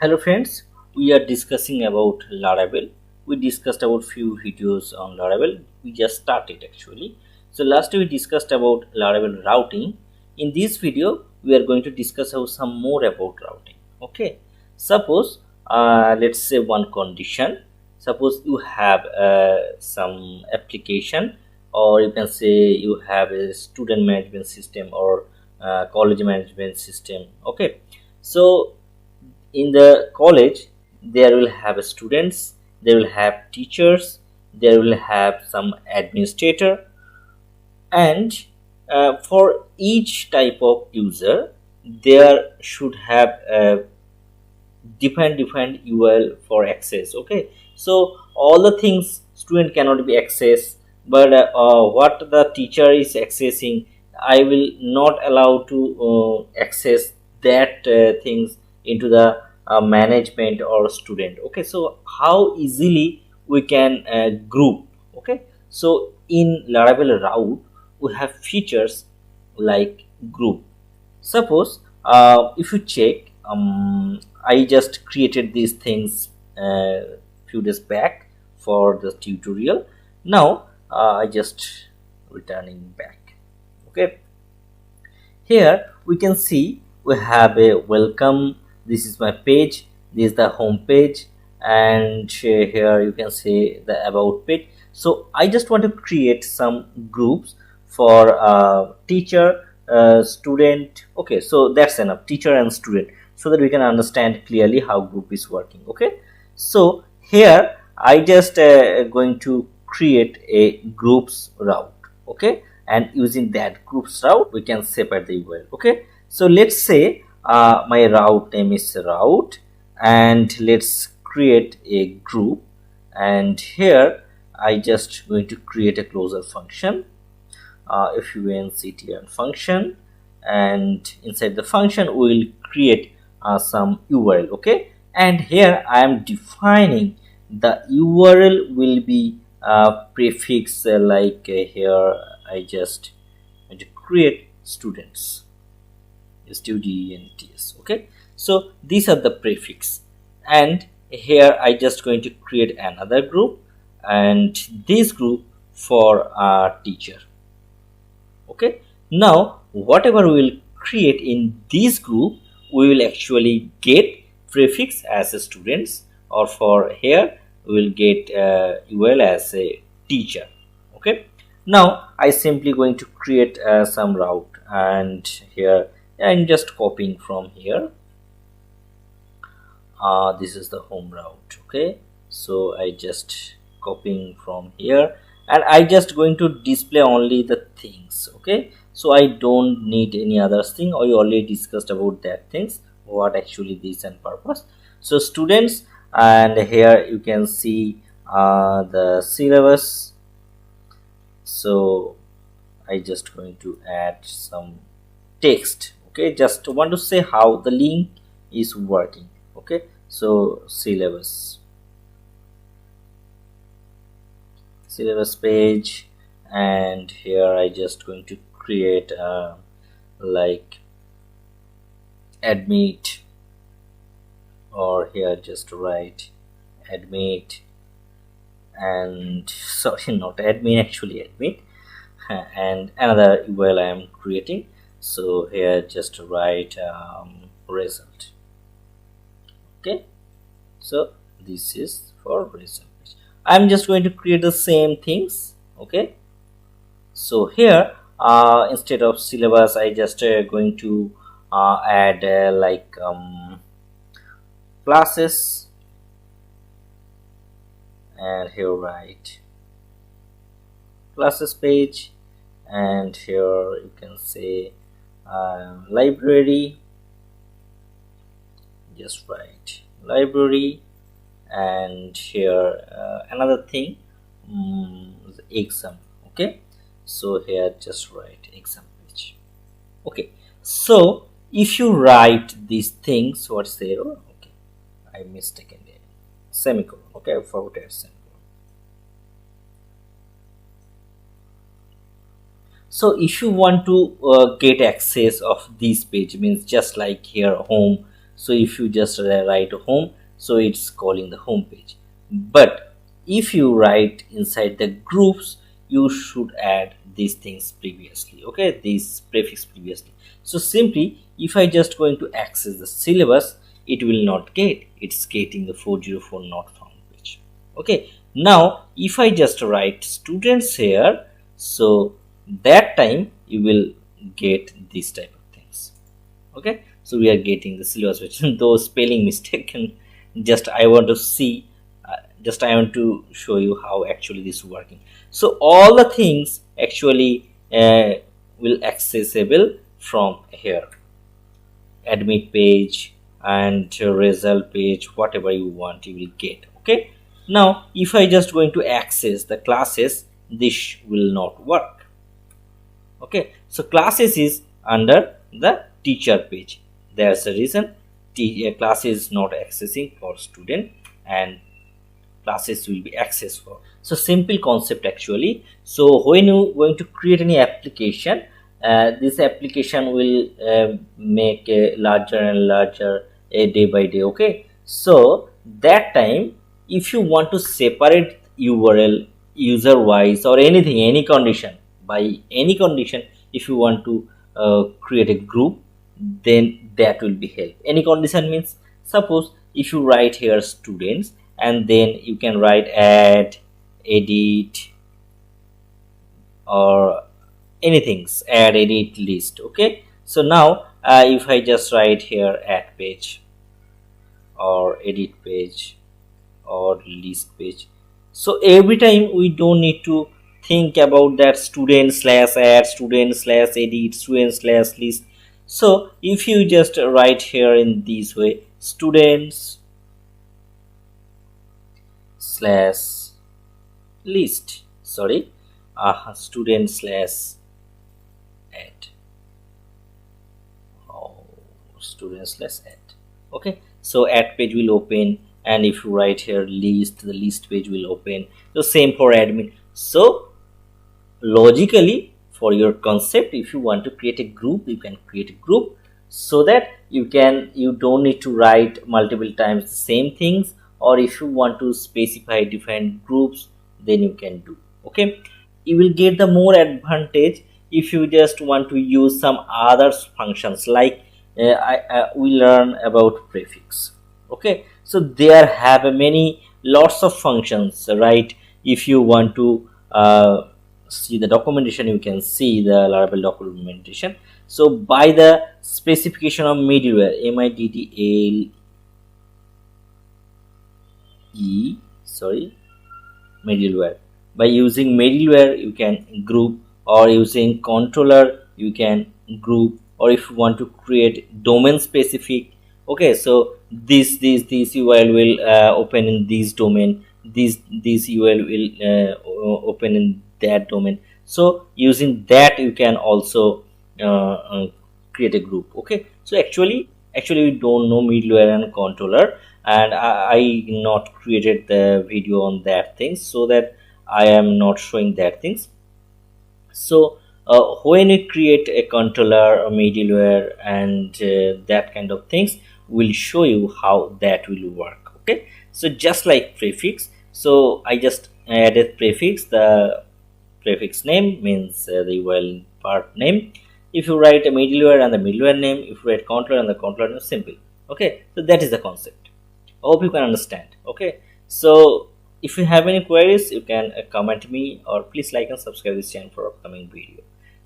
Hello friends, we are discussing about Laravel. We discussed about few videos on Laravel. We just started actually. So last we discussed about Laravel routing. In this video, we are going to discuss some more about routing. Okay. Suppose, let's say one condition. Suppose you have some application, or you can say you have a student management system or college management system. Okay. So in the college there will have students, there will have teachers, there will have some administrator, and for each type of user there should have a different URL for access. Okay, so all the things student cannot be accessed, but what the teacher is accessing, I will not allow to access that things into the management or student. Okay, so how easily we can group. Okay, so in Laravel route we have features like group. Suppose if you check, I just created these things few days back for the tutorial. Now I just returning back. Okay, here we can see we have a welcome. This is my page, this is the home page, and here you can see the about page. So I just want to create some groups for teacher, student. Okay, so that's enough, teacher and student, so that we can understand clearly how group is working. Okay, so here I just going to create a groups route. Okay, and using that groups route we can separate the URL. Okay, so let's say my route name is route, and let's create a group, and here I just going to create a closer function, functr function, and inside the function we will create some URL. Okay, and here I am defining the URL will be prefix, here I just going to create students, students. Okay, so these are the prefix, and here I just going to create another group, and this group for teacher. Okay, now whatever we will create in this group, we will actually get prefix as a students, or for here we will get URL as a teacher. Okay, now I simply going to create some route, and here I'm just copying from here. This is the home route. Okay, so I just copying from here, and I just going to display only the things. Okay, so I don't need any other thing. I already discussed about that things, what actually this and purpose. So students, and here you can see the syllabus. So I just going to add some text. Okay, just want to say how the link is working. Okay, so syllabus page, and here I just going to create like admit, or here just write admit, and sorry, not admin, actually admit, and another URL I am creating. So here just write result. Okay, so this is for result. I'm just going to create the same things. Okay, so here instead of syllabus I just going to add like classes, and here write classes page, and here you can say library, just write library, and here another thing, exam. Okay, so here just write exam page. Okay, so if you write these things, what's there? Okay, I mistaken there, semicolon. Okay, I forgot a semicolon. So if you want to get access of this page, means just like here home, So if you just write home, so it's calling the home page. But if you write inside the groups, you should add these things previously, okay, these prefix previously. So simply, if I just going to access the syllabus, it will not get, it's getting the 404 not found page. Okay, now if I just write students here, so that time you will get this type of things. Okay, so we are getting the syllabus which those spelling mistake, and just I want to see, just I want to show you how actually this is working. So all the things actually will accessible from here, admit page and result page, whatever you want you will get. Okay, now if I just going to access the classes, this will not work. Okay, so classes is under the teacher page. There's a reason class is not accessing for student and classes will be accessed for. So simple concept actually. So when you going to create any application, this application will make a larger and larger day by day. Okay, so that time if you want to separate URL user wise or anything, any condition, by any condition, if you want to create a group, then that will be help. Any condition means, suppose if you write here students and then you can write add, edit or anything, add, edit, list. Okay, so now if I just write here add page or edit page or list page, so every time we don't need to think about that student slash add, student slash edit, student slash list. So if you just write here in this way, students slash list, sorry, student slash add, student slash add. Okay, so add page will open, and if you write here list, the list page will open. The same for admin. So logically, for your concept, if you want to create a group, you can create a group, so that you don't need to write multiple times the same things, or if you want to specify different groups, then you can do. Okay, you will get the more advantage if you just want to use some other functions, like we learn about prefix. Okay, so there have many lots of functions, right? If you want to see the documentation, you can see the Laravel documentation. So by the specification of middleware, middleware, by using middleware you can group, or using controller you can group, or if you want to create domain specific. Okay, so this URL will open in this domain, this URL will open in that domain. So using that you can also create a group. Okay, so actually we don't know middleware and controller, and I not created the video on that things, so that I am not showing that things. So when we create a controller, a middleware, and that kind of things, will show you how that will work. Okay, so just like prefix, so I just added prefix. The prefix name means the URL part name. If you write a middleware and the middleware name, if you write controller and the controller name, simple. Okay, so that is the concept. I hope you can understand. Okay, so if you have any queries, you can comment me, or please like and subscribe this channel for upcoming video.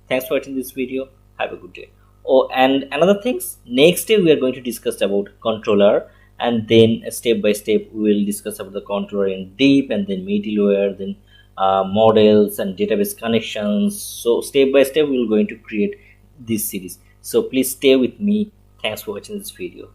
Thanks for watching this video. Have a good day. Oh, and another things, next day we are going to discuss about controller, and then step by step we will discuss about the controller in deep, and then middleware, then models and database connections. So step by step we will going to create this series. So please stay with me. Thanks for watching this video.